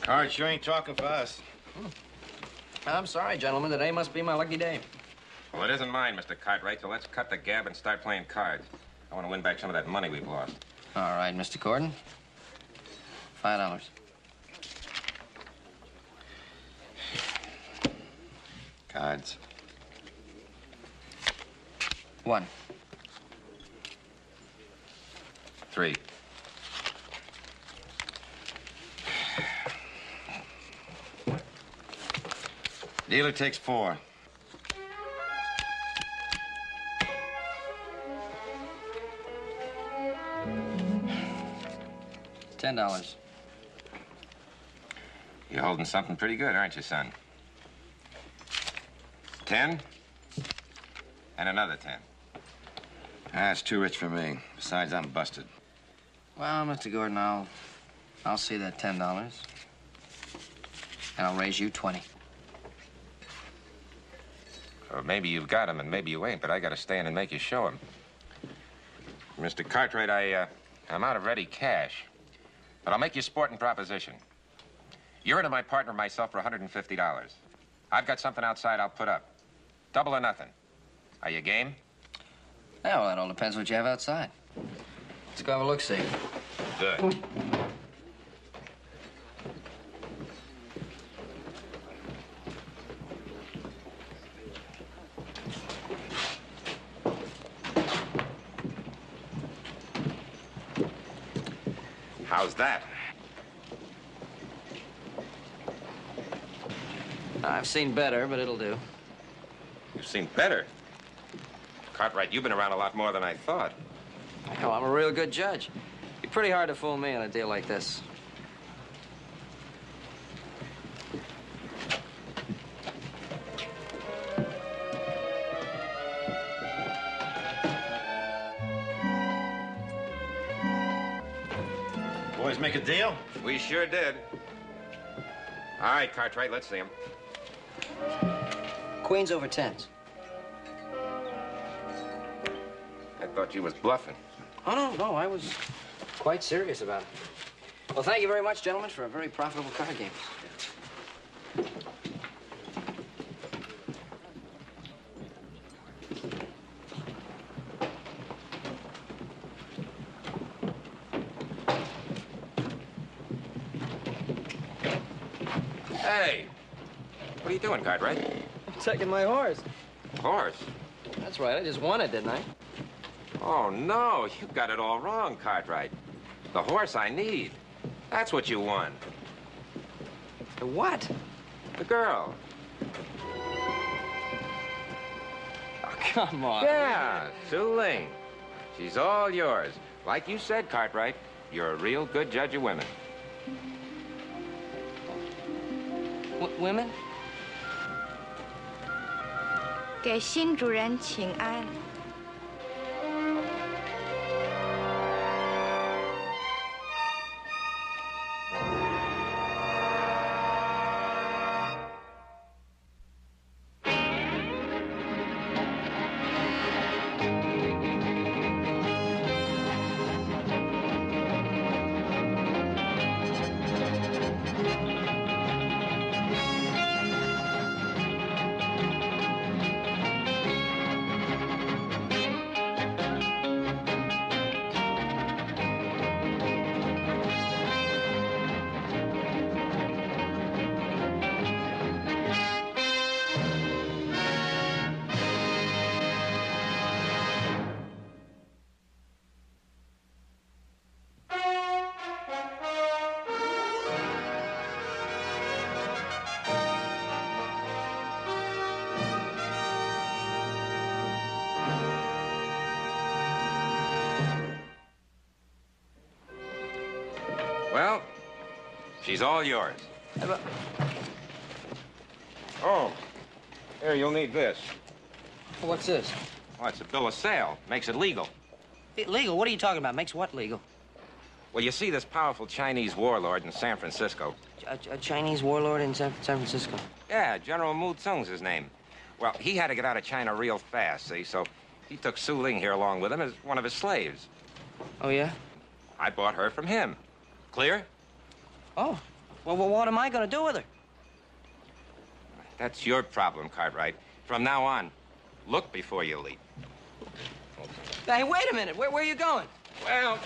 Cards sure ain't talking for us. I'm sorry, gentlemen. Today must be my lucky day. Well, it isn't mine, Mr. Cartwright, so let's cut the gab and start playing cards. I want to win back some of that money we've lost. All right, Mr. Corden. $5. Cards. 1. 3. Dealer takes 4. $10. You're holding something pretty good, aren't you, son? 10. And another 10. That's too rich for me. Besides, I'm busted. Well, Mr. Gordon, I'll see that $10. And I'll raise you 20. Well, maybe you've got him and maybe you ain't, but I got to stand and make you show him. Mr. Cartwright, I'm out of ready cash. But I'll make you a sporting proposition. You're into my partner and myself for $150. I've got something outside I'll put up. Double or nothing. Are you game? Yeah, well, that all depends what you have outside. Let's go have a look-see. Good. How's that? I've seen better, but it'll do. You've seen better. Cartwright, you've been around a lot more than I thought. Hell, I'm a real good judge. It'd be pretty hard to fool me on a deal like this. Boys make a deal? We sure did. All right, Cartwright, let's see him. Queens over 10s. I thought you was bluffing. Oh, no, I was quite serious about it. Well, thank you very much, gentlemen, for a very profitable card game. Hey, what are you doing, Cartwright? I'm taking my horse. Horse? That's right, I just won it, didn't I? Oh, no, you got it all wrong, Cartwright. The horse I need. That's what you won. The what? The girl. Oh, come on. Yeah, Sue Ling. She's all yours. Like you said, Cartwright, you're a real good judge of women. Women? 给新主人请安。Well, she's all yours. Oh, here, you'll need this. What's this? Oh, it's a bill of sale. Makes it legal. Legal? What are you talking about? Makes what legal? Well, you see this powerful Chinese warlord in San Francisco. A Chinese warlord in San Francisco? Yeah, General Mu Tsung's his name. Well, he had to get out of China real fast, see? So he took Su Ling here along with him as one of his slaves. Oh, yeah? I bought her from him. Clear? Oh, Well, what am I going to do with her? That's your problem, Cartwright. From now on, look before you leap. Hey, wait a minute. Where are you going? Well,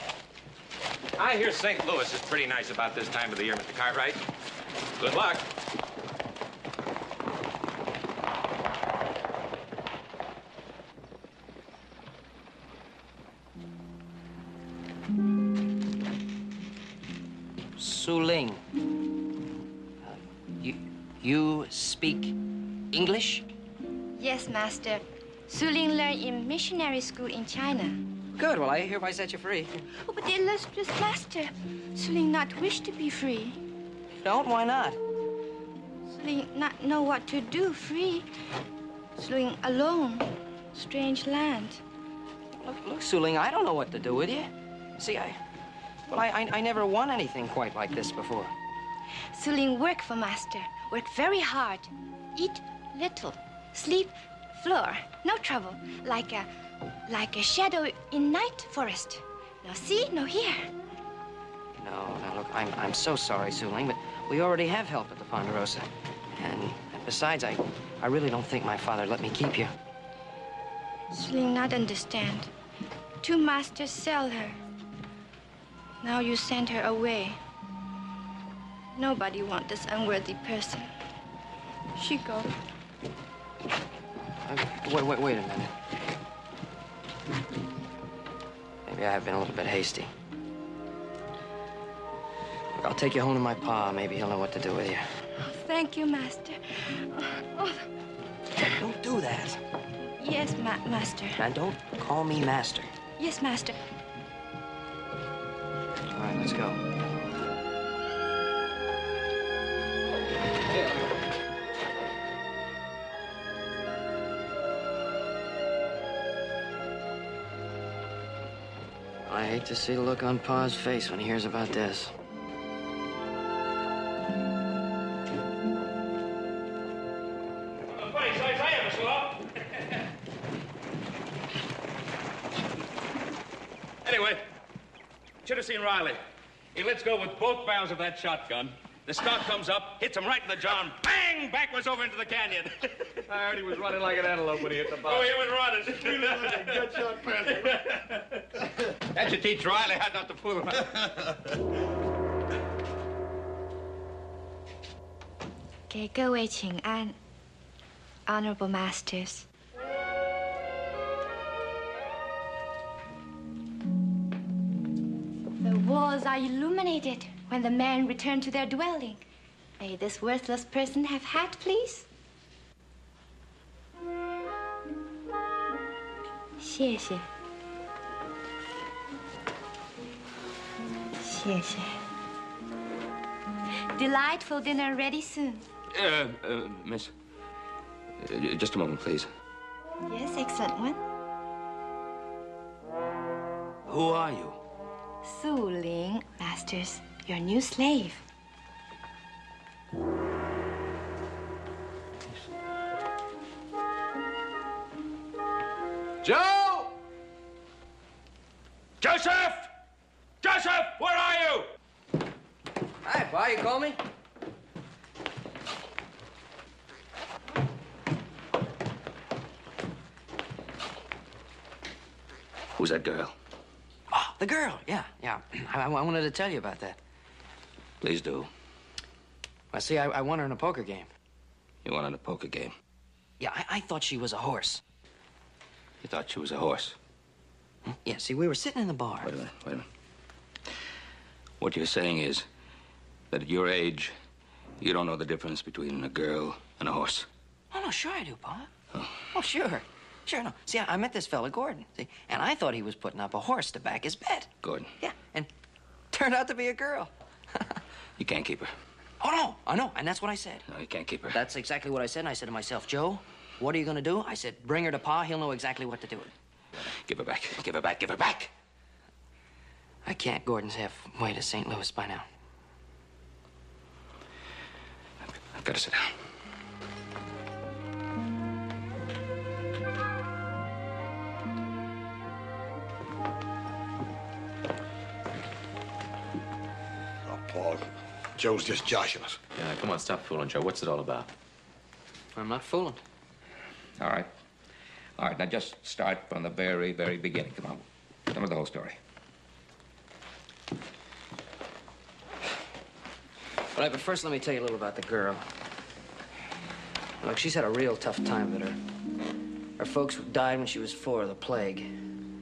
I hear St. Louis is pretty nice about this time of the year, Mr. Cartwright. Good luck. Su-Ling. You speak English? Yes, Master. Su-Ling learned in missionary school in China. Good. Well, I hereby set you free. Oh, but the illustrious Master, Su-Ling not wish to be free. Don't? Why not? Su-Ling not know what to do free. Su-Ling alone, strange land. Look, Su-Ling, I don't know what to do with you. See, I never won anything quite like this before. Su-Ling work for Master, work very hard, eat little, sleep floor, no trouble, like a shadow in night forest. No see, no hear. No, look, I'm so sorry, Su-Ling, but we already have help at the Ponderosa. And besides, I really don't think my father let me keep you. Su-Ling not understand. Two masters sell her. Now you send her away. Nobody want this unworthy person. She go. Wait a minute. Maybe I have been a little bit hasty. Look, I'll take you home to my pa. Maybe he'll know what to do with you. Oh, thank you, Master. Oh. Don't do that. Yes, Master. Now, don't call me Master. Yes, Master. All right, let's go. I hate to see the look on Pa's face when he hears about this. Anyway, should have seen Riley. He lets go with both barrels of that shotgun. The stock comes up, hits him right in the jaw, and bang! Backwards over into the canyon. I heard he was running like an antelope when he hit the bottom. Oh, he was running. Good shot, Panther. That should teach Riley how not to fool around.给各位请安, Honorable Masters. The walls are illuminated when the men return to their dwelling. May this worthless person have hat, please? 谢谢。谢谢。Delightful dinner ready soon. Miss. Just a moment, please. Yes, excellent one. Who are you? Su-Ling, Masters, your new slave. Joe! Joseph! Joseph, where are you? Hi, Pa, you call me? Who's that girl? Oh, the girl, yeah. I wanted to tell you about that. Please do. Well, see, I won her in a poker game. You won in a poker game. Yeah, I thought she was a horse. You thought she was a horse. Yeah, see, we were sitting in the bar. Wait a minute. What you're saying is that at your age, you don't know the difference between a girl and a horse. Oh, no, sure I do, Pa. Oh, sure. Sure, no. See, I met this fella, Gordon, see, and I thought he was putting up a horse to back his bet. Gordon. Yeah, and turned out to be a girl. You can't keep her. Oh, no, I know, and that's what I said. No, you can't keep her. That's exactly what I said, and I said to myself, Joe, what are you gonna do? I said, bring her to Pa, he'll know exactly what to do with her. Give her back. Give her back. Give her back. I can't. Gordon's halfway to St. Louis by now. I've got to sit down. Oh, Paul, Joe's just joshing us. Yeah, come on, stop fooling, Joe. What's it all about? I'm not fooling. All right. All right, now just start from the very, very beginning. Come on. Tell me the whole story. All right, but first let me tell you a little about the girl. Look, she's had a real tough time of it. Her folks died when she was 4 of the plague.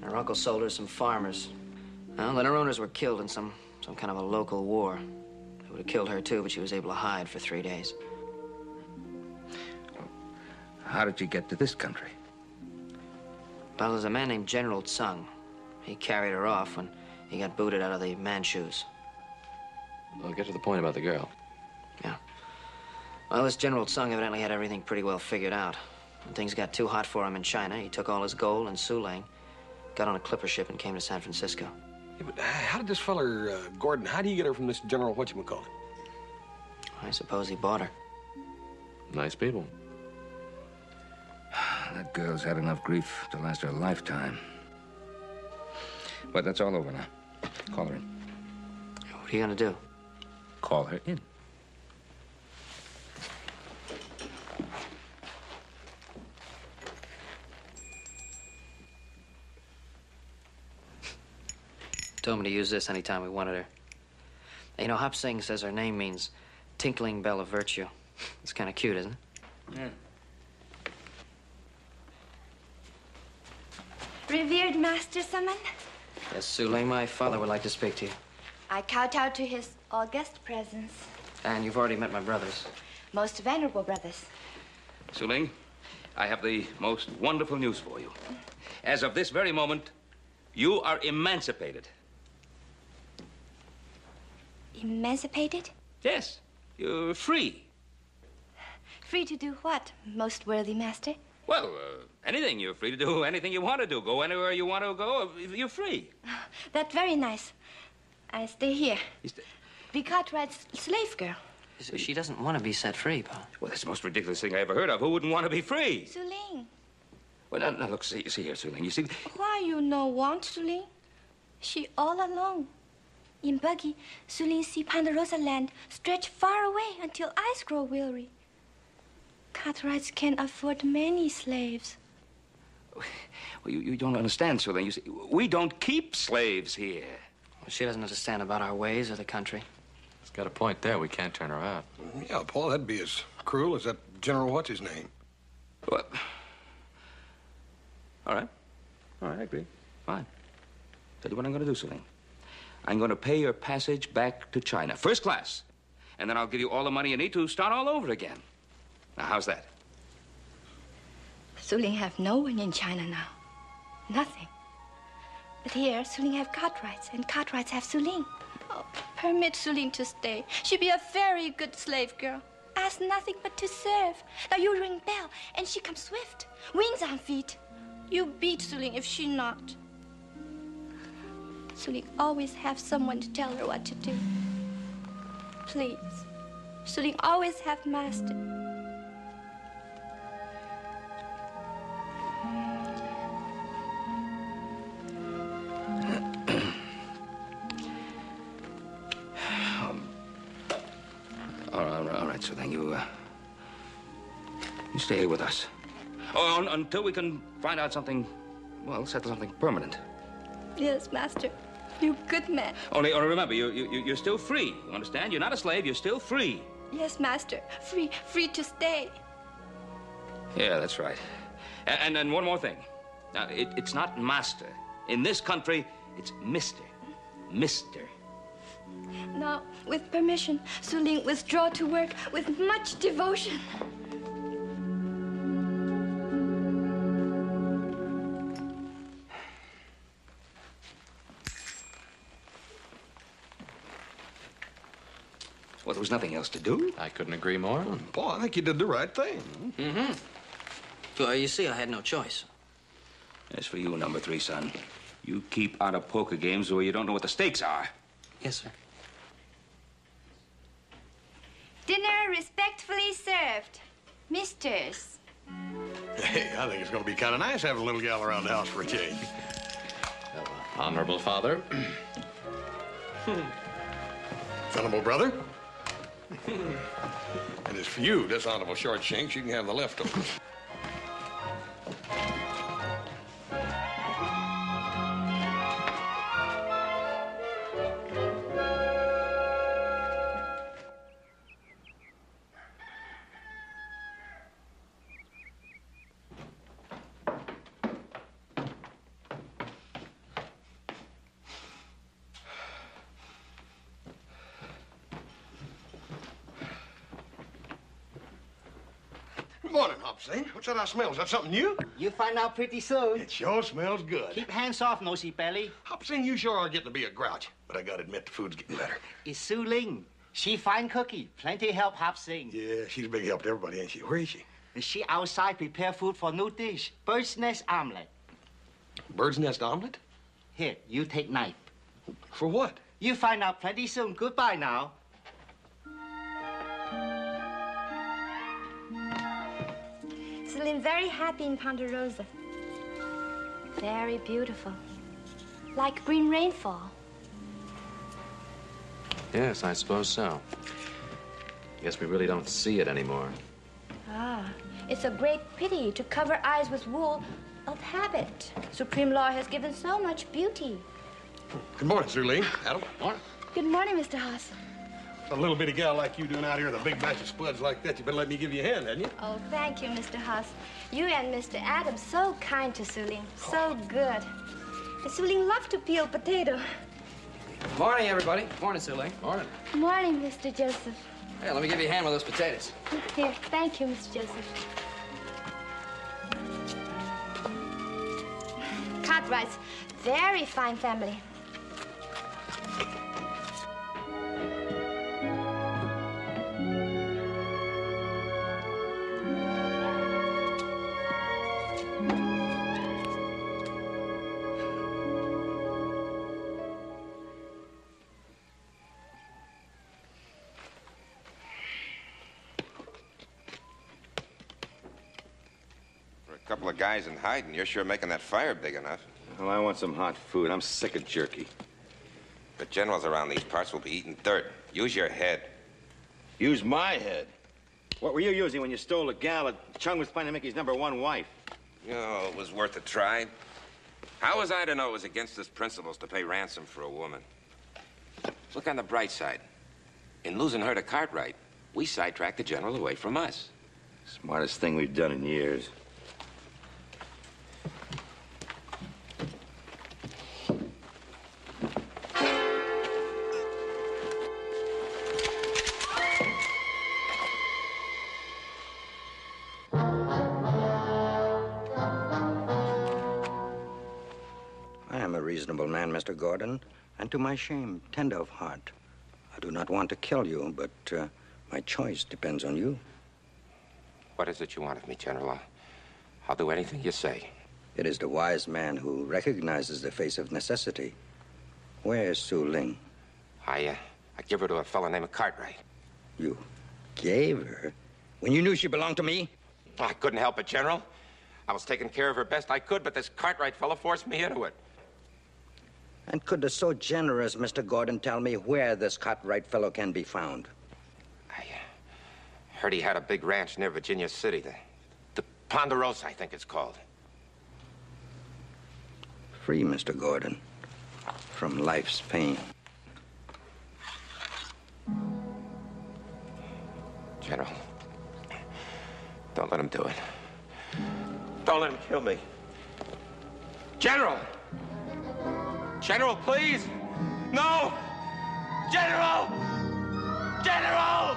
Her uncle sold her to some farmers. Well, then her owners were killed in some kind of a local war. It would have killed her, too, but she was able to hide for 3 days. How did you get to this country? Well, there's a man named General Tsang. He carried her off when he got booted out of the Manchus. Well, get to the point about the girl. Yeah. Well, this General Tsang evidently had everything pretty well figured out. When things got too hot for him in China, he took all his gold and Suling, got on a clipper ship and came to San Francisco. Yeah, but how did this feller, Gordon, how do you get her from this General whatchamacallit? I suppose he bought her. Nice people. That girl's had enough grief to last her a lifetime. But that's all over now. Call her in. What are you gonna do? Call her in. Told me to use this anytime we wanted her. You know, Hop Sing says her name means tinkling bell of virtue. It's kind of cute, isn't it? Mm. Revered Master Summon, Yes, Suling, my father would like to speak to you. I kowtow to his august presence. And you've already met my brothers. Most venerable brothers. Suling, I have the most wonderful news for you. As of this very moment, you are emancipated. Emancipated? Yes, you're free. Free to do what, most worthy master? Well, anything. You're free to do anything you want to do. Go anywhere you want to go. You're free. That very nice. I stay here. Be Cartwright's slave girl. She doesn't want to be set free, Pa. Well, that's the most ridiculous thing I ever heard of. Who wouldn't want to be free? Suling. Well, now look, see here, Suling. You see... Why you no want, Suling? She all alone. In buggy, Suling see Ponderosa land stretch far away until eyes grow weary. Cartwrights can afford many slaves. Well, you don't understand, Suling. You see, we don't keep slaves here. Well, she doesn't understand about our ways or the country. She's got a point there. We can't turn her out. Yeah, Paul, that'd be as cruel as that General what's-his-name. Well, all right, I agree. Fine. Tell you what I'm going to do, Suling. I'm going to pay your passage back to China, first class. And then I'll give you all the money you need to start all over again. Now, how's that? Suling have no one in China now. Nothing. But here, Suling have Cartwrights, and Cartwrights have Suling. Oh, permit Suling to stay. She be a very good slave girl. Ask nothing but to serve. Now you ring bell, and she come swift. Wings on feet. You beat Suling if she not. Suling always have someone to tell her what to do. Please. Suling always have master. All right, so then you stay here with us. Oh, until we can find out something, well, settle something permanent. Yes, master. You good man. Only remember, you're still free. You understand? You're not a slave. You're still free. Yes, master. Free to stay. Yeah, that's right. And one more thing. Now, it's not master. In this country, it's mister. Mister. Now, with permission, Suling withdraw to work with much devotion. Well, there was nothing else to do. I couldn't agree more. Paul, I think you did the right thing. Mm-hmm. Well, you see, I had no choice. As for you, number 3, son, you keep out of poker games where you don't know what the stakes are. Yes, sir. Dinner respectfully served. Misters. Hey, I think it's going to be kind of nice having a little gal around the house for a change. Honorable father. Venerable brother. And as for you, dishonorable short shanks, you can have the leftovers. Good morning, Hopsing. What's that I smell? Is that something new? You find out pretty soon. It sure smells good. Keep hands off, nosy belly. Hopsing, you sure are getting to be a grouch. But I gotta admit, the food's getting better. It's Su Ling. She fine cookie. Plenty help Hop Sing. Yeah, she's a big help to everybody, ain't she? Where is she? She outside prepare food for new dish. Bird's nest omelet. Bird's nest omelet? Here, you take knife. For what? You find out plenty soon. Goodbye now. Celine very happy in Ponderosa. Very beautiful. Like green rainfall. Yes, I suppose so. Guess we really don't see it anymore. Ah, it's a great pity to cover eyes with wool of habit. Supreme Law has given so much beauty. Good morning, Suline. Adam. Morning. Good morning, Mr. Haas. A little bitty gal like you doing out here with a big batch of spuds like that, you better let me give you a hand, hadn't you? Oh, thank you, Mr. Haas. You and Mr. Adams so kind to Suling. So good. And Suling loved to peel potato. Morning, everybody. Morning, Suling. Morning. Morning, Mr. Joseph. Hey, let me give you a hand with those potatoes. Here, thank you, Mr. Joseph. Cartwrights, very fine family. A couple of guys in hiding, you're sure making that fire big enough. Well, I want some hot food. I'm sick of jerky. The generals around these parts will be eating dirt. Use your head. Use my head. What were you using when you stole a gal that Chung was planning to make his #1 wife? Oh, it was worth a try. How was I to know it was against his principles to pay ransom for a woman? Look on the bright side. In losing her to Cartwright, we sidetracked the general away from us. Smartest thing we've done in years. I am a reasonable man, Mr. Gordon, and to my shame, tender of heart. I do not want to kill you, but my choice depends on you. What is it you want of me, General? I'll do anything you say. It is the wise man who recognizes the face of necessity. Where is Su Ling? I give her to a fellow named Cartwright. You gave her? When you knew she belonged to me? I couldn't help it, General. I was taking care of her best I could, but this Cartwright fellow forced me into it. And could the so generous Mr. Gordon tell me where this Cartwright fellow can be found? I heard he had a big ranch near Virginia City. The Ponderosa, I think it's called. Free, Mr. Gordon, from life's pain. General, don't let him do it. Don't let him kill me. General! General, please! No! General! General!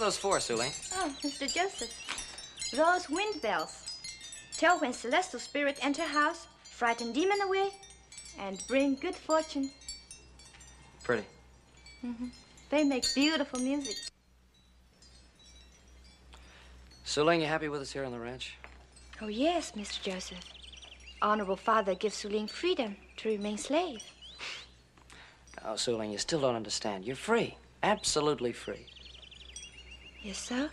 those for, Suling? Oh, Mr. Joseph. Those wind bells. Tell when celestial spirit enter house, frighten demon away, and bring good fortune. Pretty. They make beautiful music. Suling, you happy with us here on the ranch? Oh, yes, Mr. Joseph. Honorable father gives Suling freedom to remain slave. Oh, Suling, you still don't understand. You're free. Absolutely free. Yes, sir?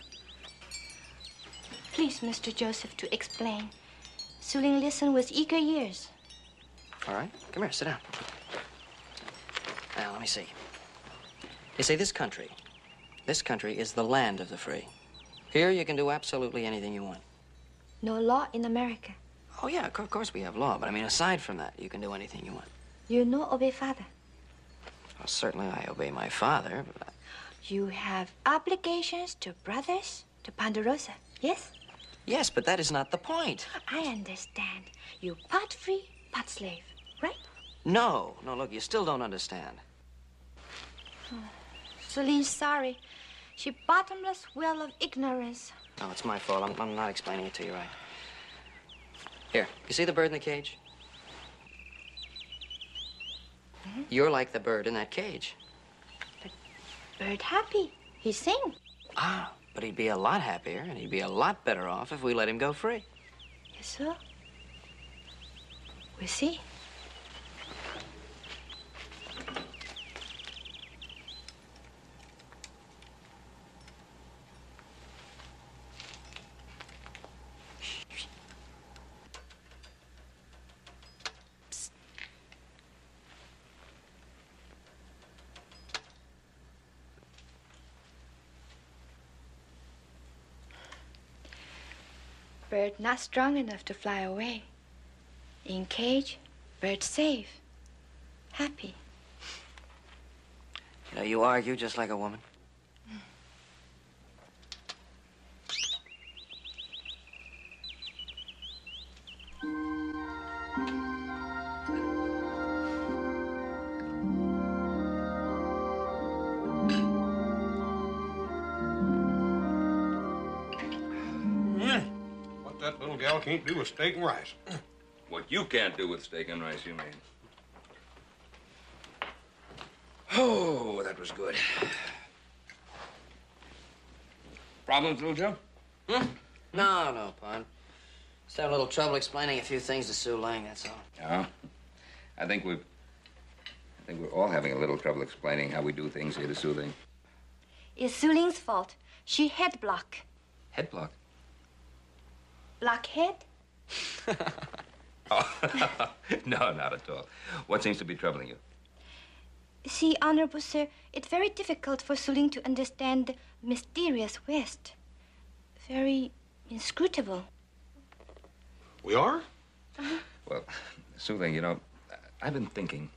Please, Mr. Joseph, to explain. Suling listened with eager ears. All right, come here, sit down. Now, let me see. You see, this country is the land of the free. Here, you can do absolutely anything you want. No law in America. Oh, yeah, of course we have law, but I mean, aside from that, you can do anything you want. You no obey father. Well, certainly I obey my father, but You have obligations to brothers, to Ponderosa, yes? Yes, but that is not the point. I understand. You part free, part slave, right? No, look, you still don't understand. Suling's sorry. She bottomless well of ignorance. No, it's my fault. I'm not explaining it to you right. Here, you see the bird in the cage? You're like the bird in that cage. Bird happy. He sing. Ah, but he'd be a lot happier and he'd be a lot better off if we let him go free. Yes, sir. We see. Bird not strong enough to fly away. In cage, bird safe. Happy. You know, you argue just like a woman. What that little gal can't do with steak and rice. What you can't do with steak and rice, you mean? Oh, that was good. Problems, little Joe? No, Pon. Just having a little trouble explaining a few things to Sue Lang, that's all. Yeah. I think we're all having a little trouble explaining how we do things here to Soothing. It's Suling's fault. She head block. Head block. Blockhead? Oh, no, not at all. What seems to be troubling you? See, Honorable Sir, it's very difficult for Suling to understand the mysterious West. Very inscrutable. We are? Well, Soothing, you know, I've been thinking.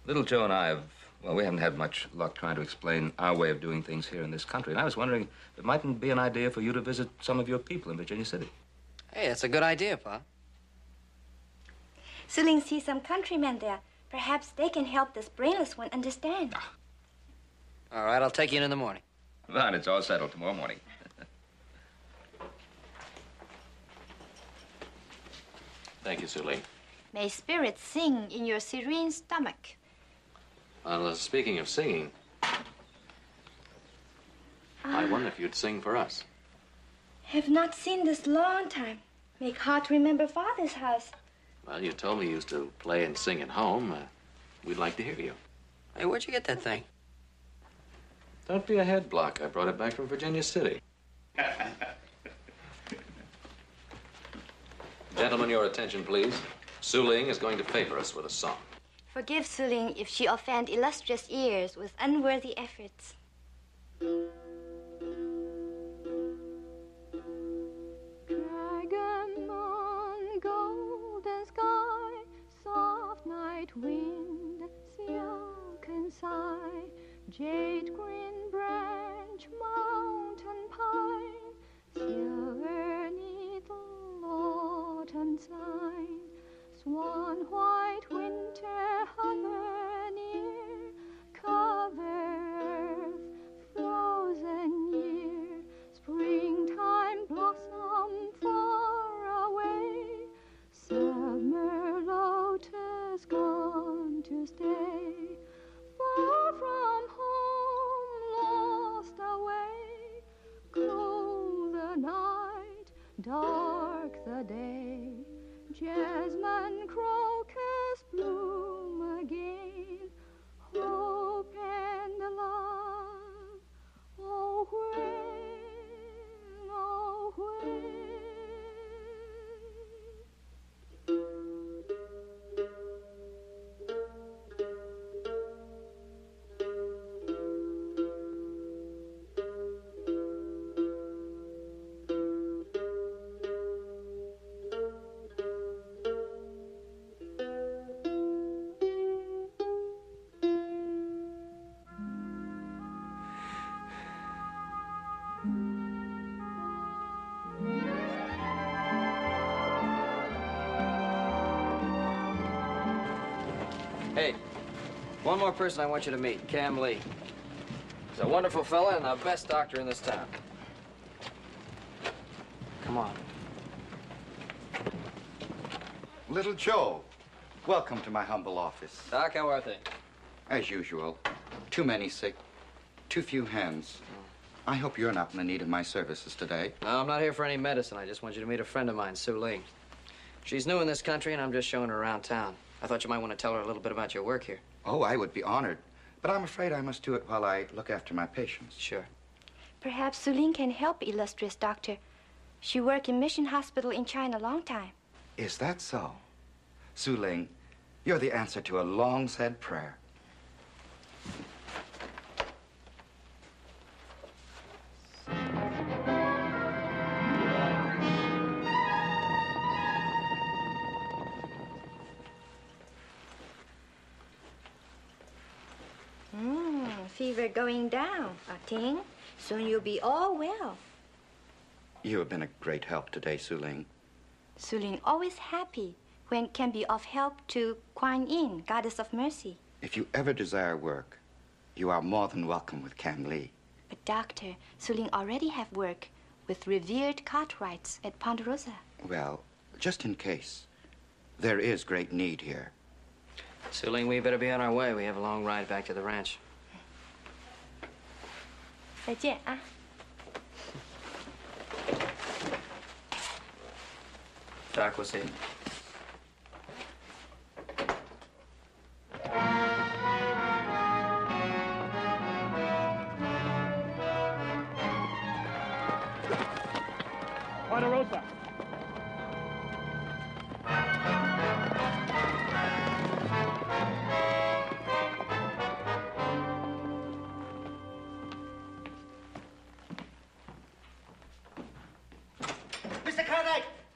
Little Joe and I we haven't had much luck trying to explain our way of doing things here in this country. And I was wondering if it mightn't be an idea for you to visit some of your people in Virginia City. Hey, that's a good idea, Pa. Suling sees some countrymen there. Perhaps they can help this brainless one understand. All right, I'll take you in the morning. Fine, it's all settled tomorrow morning. Thank you, Suling. May spirits sing in your serene stomach. Well, speaking of singing, I wonder if you'd sing for us. Have not seen this long time. Make heart remember father's house. Well, you told me you used to play and sing at home. We'd like to hear you. Hey, where'd you get that thing? Don't be a head block. I brought it back from Virginia City. Gentlemen, your attention, please. Suling is going to favor us with a song. Forgive Suling if she offend illustrious ears with unworthy efforts. Dragon moon, golden sky, soft night wind, silken sigh, jade green branch, mountain pine, silver needle, autumn sign, swan white winter hover near, cover earth, frozen year. to stay. Far from home, lost away. Cool the night, dark the day. Jasmine, crocus bloom again. Hope and love, oh when, oh when. Hey, one more person I want you to meet, Cam Lee. He's a wonderful fella and the best doctor in this town. Come on. Little Joe, welcome to my humble office. Doc, how are things? As usual, too many sick, too few hands. I hope you're not in the need of my services today. No, I'm not here for any medicine. I just want you to meet a friend of mine, Sue Lee. She's new in this country, and I'm just showing her around town. I thought you might want to tell her a little bit about your work here. Oh, I would be honored. But I'm afraid I must do it while I look after my patients. Sure. Perhaps Suling can help, illustrious doctor. She worked in mission hospital in China a long time. Is that so? Su Ling, you're the answer to a long-said prayer. Fever going down, I think. Soon you'll be all well. You have been a great help today, Su Ling. Suling always happy when can be of help to Kuan Yin, goddess of mercy. If you ever desire work, you are more than welcome with Cam Lee. But doctor, Suling already have work with revered Cartwrights at Ponderosa. Well, just in case, there is great need here. Sue Ling, we better be on our way. We have a long ride back to the ranch. 再见啊。Doc, we'll see you. Ponderosa.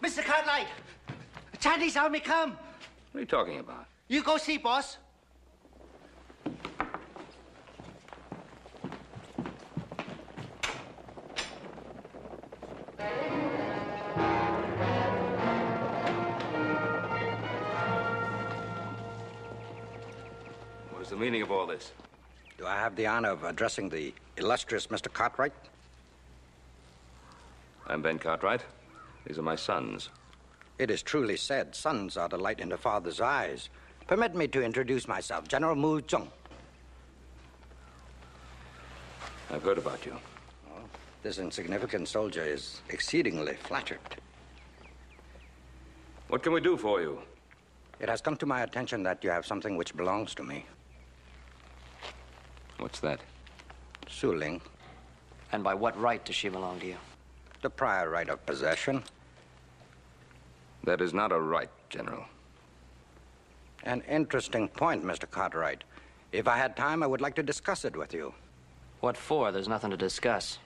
Mr. Cartwright! Chinese army come! What are you talking about? You go see, boss. What is the meaning of all this? Do I have the honor of addressing the illustrious Mr. Cartwright? I'm Ben Cartwright. These are my sons. It is truly said, sons are the light in the father's eyes. Permit me to introduce myself, General Mu Zhong. I've heard about you. Oh, this insignificant soldier is exceedingly flattered. What can we do for you? It has come to my attention that you have something which belongs to me. What's that? Su Ling. And by what right does she belong to you? The prior right of possession. That is not a right, General. An interesting point, Mr. Cartwright. If I had time, I would like to discuss it with you. What for? There's nothing to discuss.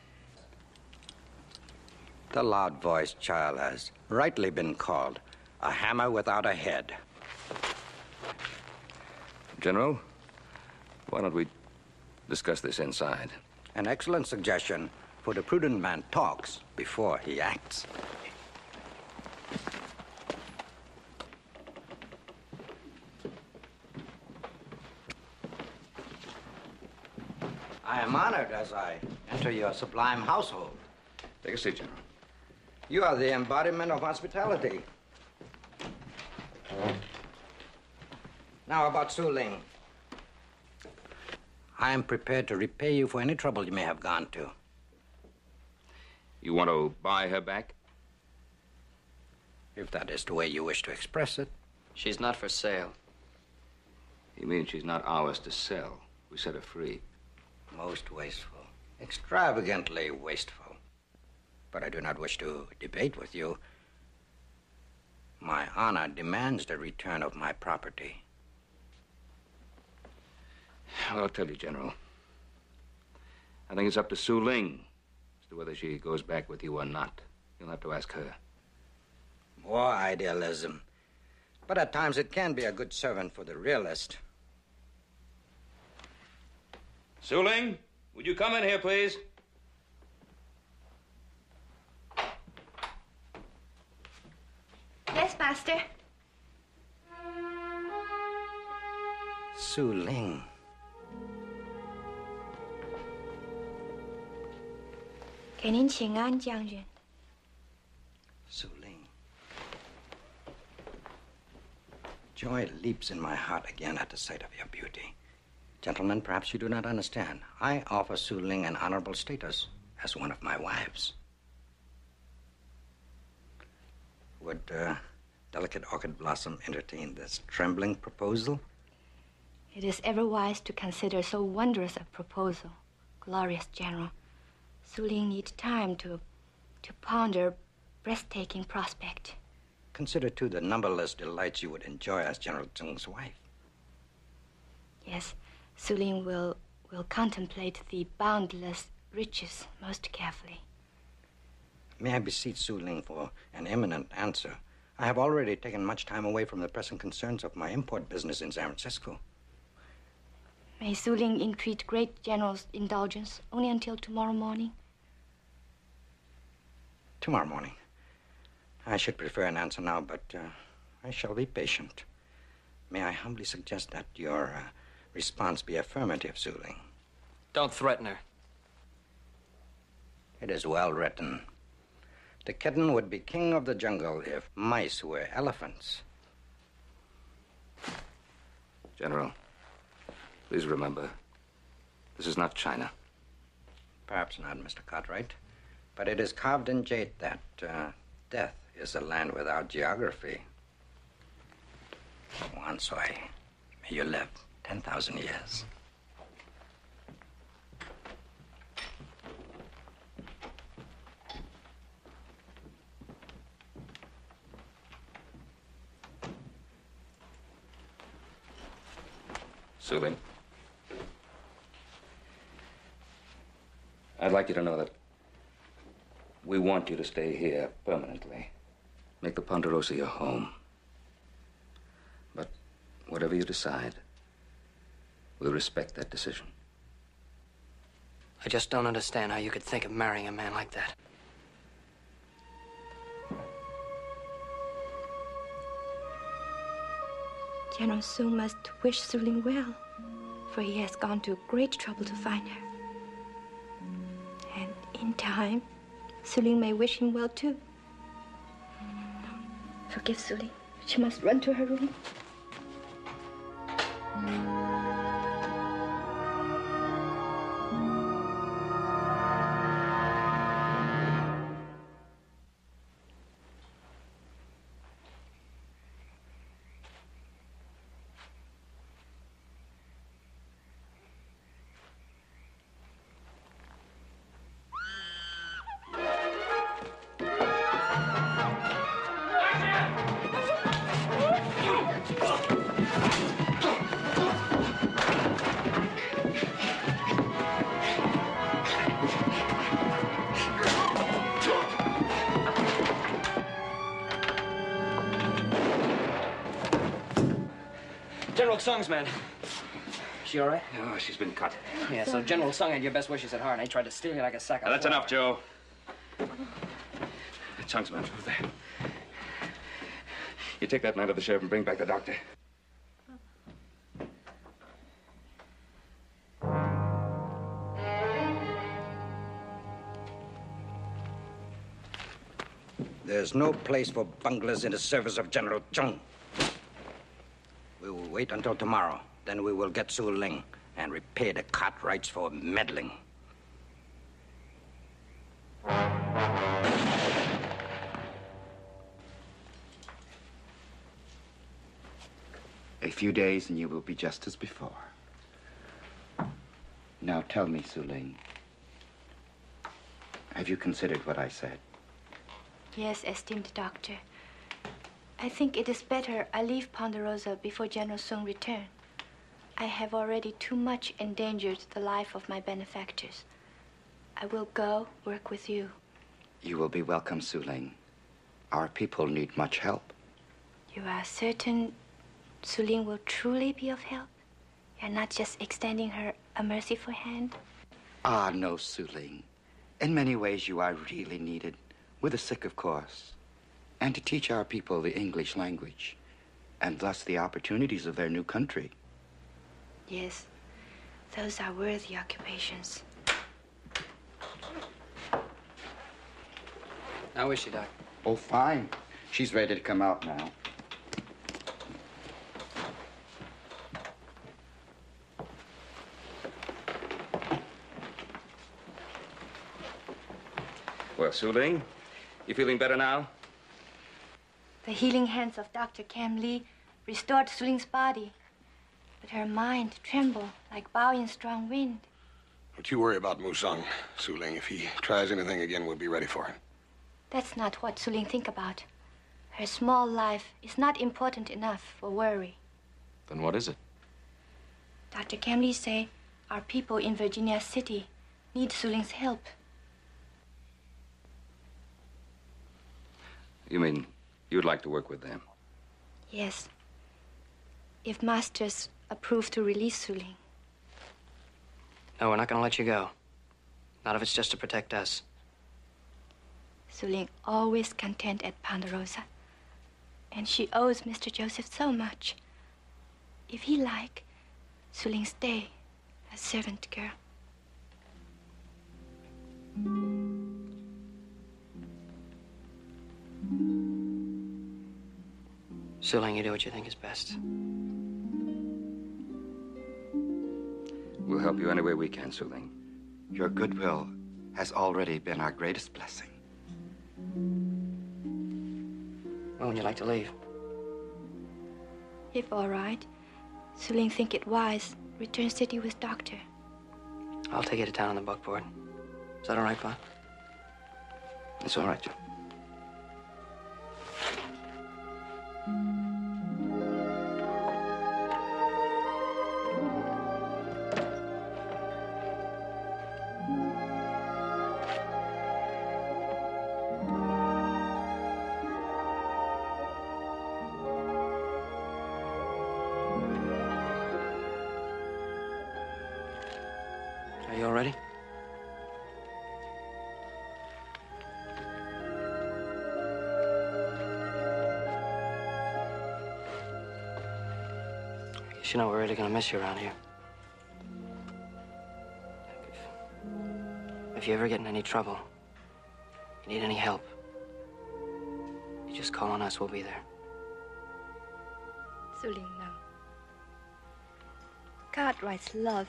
The loud-voiced child has rightly been called a hammer without a head. General, why don't we discuss this inside? An excellent suggestion, for the prudent man talks before he acts. I am honored as I enter your sublime household. Take a seat, General. You are the embodiment of hospitality. Now about Su Ling. I am prepared to repay you for any trouble you may have gone to. You want to buy her back? If that is the way you wish to express it. She's not for sale. You mean she's not ours to sell? We set her free. Most wasteful. Extravagantly wasteful. But I do not wish to debate with you. My honor demands the return of my property. Well, I'll tell you, General. I think it's up to Su Ling as to whether she goes back with you or not. You'll have to ask her. More idealism. But at times it can be a good servant for the realist. Su Ling, would you come in here, please? Yes, Master. Su Ling.给您请安，将军。 Su Ling. Joy leaps in my heart again at the sight of your beauty. Gentlemen, perhaps you do not understand. I offer Su Ling an honorable status as one of my wives. Would delicate orchid blossom entertain this trembling proposal? It is ever wise to consider so wondrous a proposal, glorious General. Su Ling needs time to ponder breathtaking prospect. Consider, too, the numberless delights you would enjoy as General Zheng's wife. Yes, Su Ling will contemplate the boundless riches most carefully. May I beseech Su Ling for an imminent answer? I have already taken much time away from the pressing concerns of my import business in San Francisco. May Su Ling entreat great General's indulgence only until tomorrow morning? Tomorrow morning. I should prefer an answer now, but I shall be patient. May I humbly suggest that your response be affirmative, Su Ling? Don't threaten her. It is well written. The kitten would be king of the jungle if mice were elephants. General, please remember, this is not China. Perhaps not, Mr. Cartwright. But it is carved in jade that death is a land without geography. Wansoi, may you live 10,000 years. Su Ling, I'd like you to know that we want you to stay here permanently. Make the Ponderosa your home. But whatever you decide, we'll respect that decision. I just don't understand how you could think of marrying a man like that. General Su must wish Su Ling well, for he has gone to great trouble to find her. And in time, Su Ling may wish him well too. Forgive Su Ling. She must run to her room. General Sung's man. She all right? Oh, she's been cut. Yeah, so General Sung had your best wishes at heart, and he tried to steal you like a sack of Now, that's flour. enough, Joe. Chung's man, who's there? You take that man to the sheriff and bring back the doctor. There's no place for bunglers in the service of General Zheng. We will Wait until tomorrow. Then we will get Su Ling and repay the Cartwrights for meddling. A few days and you will be just as before. Now tell me, Su Ling, have you considered what I said? Yes, esteemed doctor. I think it is better I leave Ponderosa before General Sung return. I have already too much endangered the life of my benefactors. I will go work with you. You will be welcome, Su Ling. Our people need much help. You are certain Su Ling will truly be of help? You're not just extending her a merciful hand? Ah, no, Su Ling. In many ways, you are really needed. With the sick, of course. And to teach our people the English language, and thus the opportunities of their new country. Yes, those are worthy occupations. How is she, Doc? Oh, fine. She's ready to come out now. Well, Su Ling, you feeling better now? The healing hands of Dr. Kam Lee restored Su Ling's body, but her mind trembled like bow in strong wind. Don't you worry about Musang, Su Ling. If he tries anything again, we'll be ready for him. That's not what Su Ling think about. Her small life is not important enough for worry. Then what is it? Dr. Kam Lee say our people in Virginia City need Su Ling's help. You mean you'd like to work with them? Yes. If masters approve to release Su Ling. No, we're not going to let you go. Not if it's just to protect us. Su Ling always content at Ponderosa. And she owes Mr. Joseph so much. If he like, Su Ling stay as servant girl. Su Ling, you do what you think is best. We'll help you any way we can, Su Ling. Your goodwill has already been our greatest blessing. When would you like to leave? If all right, Su Ling think it wise, return city with doctor. I'll take you to town on the buckboard. Is that all right, Pa? It's all right, Joe. Are you all ready? I guess you know we're really gonna miss you around here. If you ever get in any trouble, you need any help, you just call on us, we'll be there. Su Ling know. Cartwright's love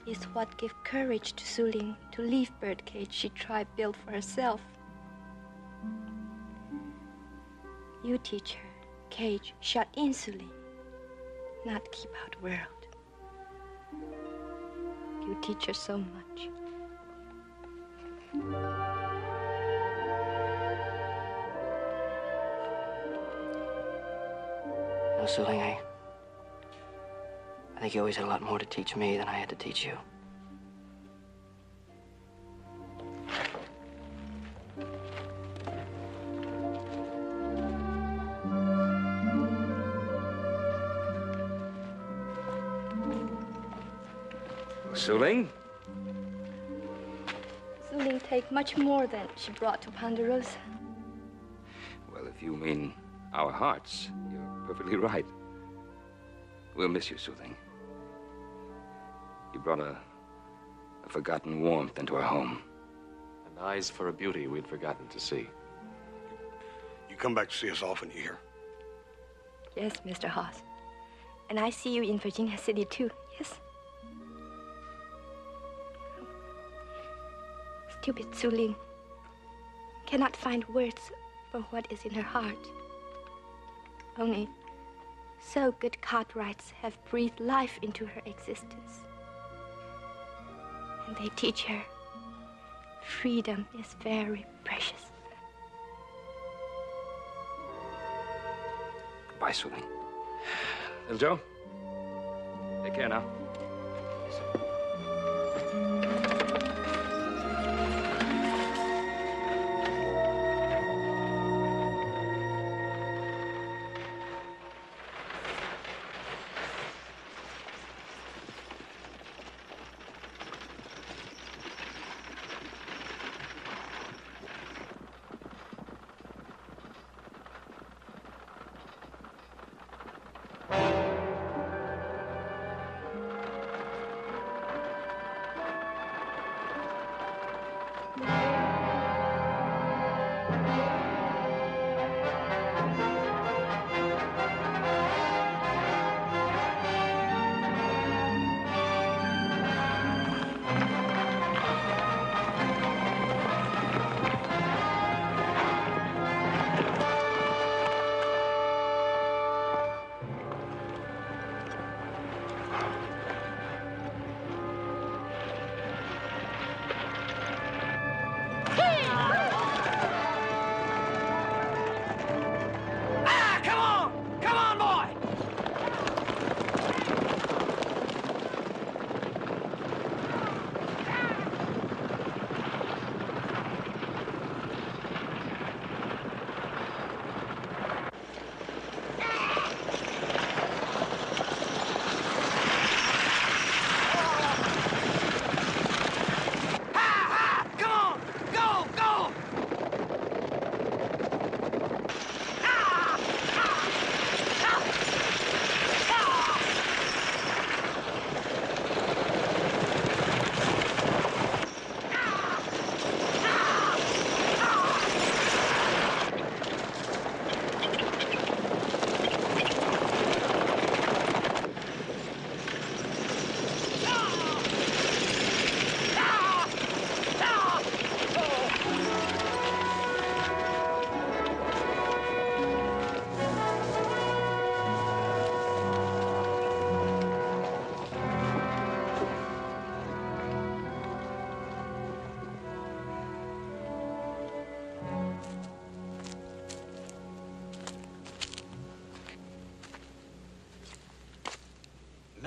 is what give courage to Su Ling to leave birdcage she tried build for herself. You teach her cage shut in Su Ling, not keep out world. You teach her so much. No, Su Ling, I think you always had a lot more to teach me than I had to teach you. Su Ling? Su Ling take much more than she brought to Ponderosa. Well, if you mean our hearts, you're perfectly right. We'll miss you, Su Ling. You brought a forgotten warmth into our home. And eyes for a beauty we'd forgotten to see. You come back to see us often, you hear? Yes, Mr. Haas. And I see you in Virginia City, too, yes? Stupid Su Ling cannot find words for what is in her heart. Only so good Cartwrights have breathed life into her existence. And they teach her freedom is very precious. Goodbye, Su Ling. Little Joe, take care now.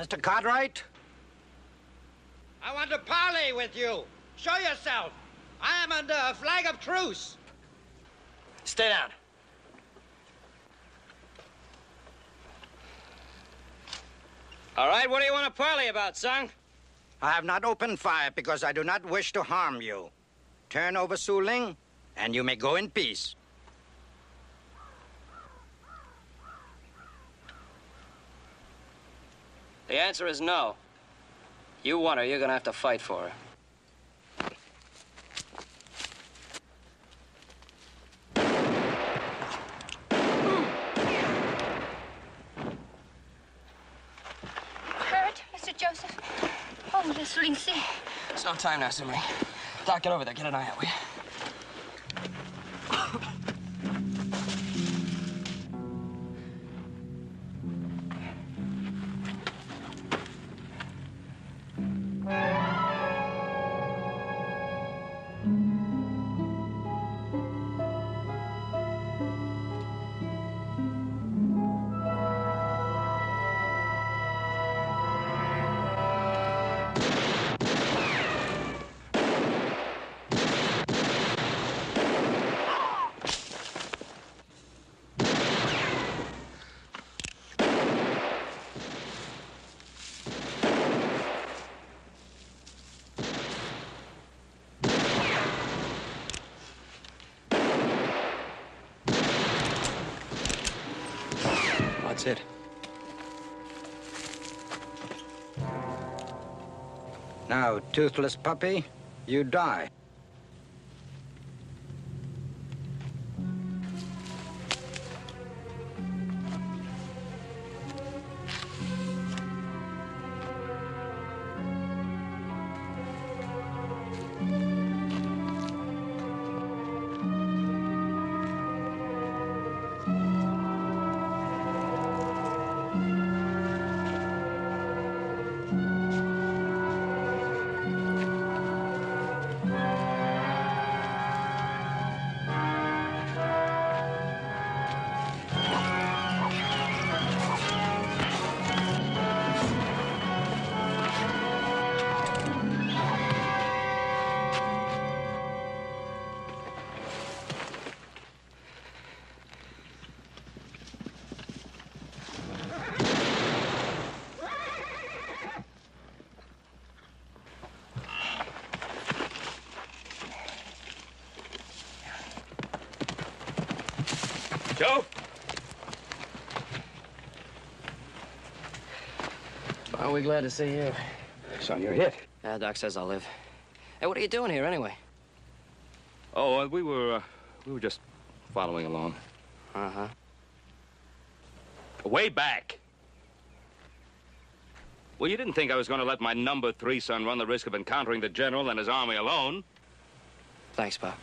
Mr. Cartwright? I want to parley with you. Show yourself. I am under a flag of truce. Stay down. All right, what do you want to parley about, son? I have not opened fire because I do not wish to harm you. Turn over Su Ling, and you may go in peace. The answer is no. You want her, you're gonna have to fight for her. Hurt, Mr. Joseph? Oh, let Su Ling see. It's no time now, Su Ling. Doc, get over there. Get an eye out, will you? That's it. Now, toothless puppy, you die. Joe? Are we glad to see you? Son, you're hit. Yeah, Doc says I'll live. Hey, what are you doing here anyway? Oh, we were just following along. Uh-huh. Way back. Well, you didn't think I was going to let my number 3 son run the risk of encountering the general and his army alone. Thanks, Pop.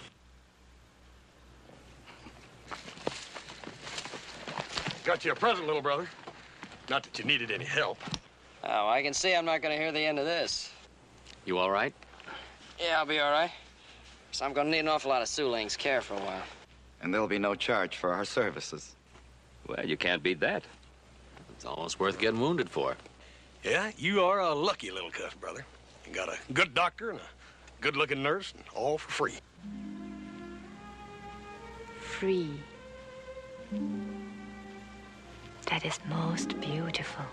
Got you a present, little brother. Not that you needed any help. Oh, I can see I'm not going to hear the end of this. You all right? Yeah, I'll be all right. So I'm going to need an awful lot of Suling's care for a while. And there'll be no charge for our services. Well, you can't beat that. It's almost worth getting wounded for. Yeah, you are a lucky little cuss, brother. You got a good doctor and a good-looking nurse, and all for free. Free. That is most beautiful.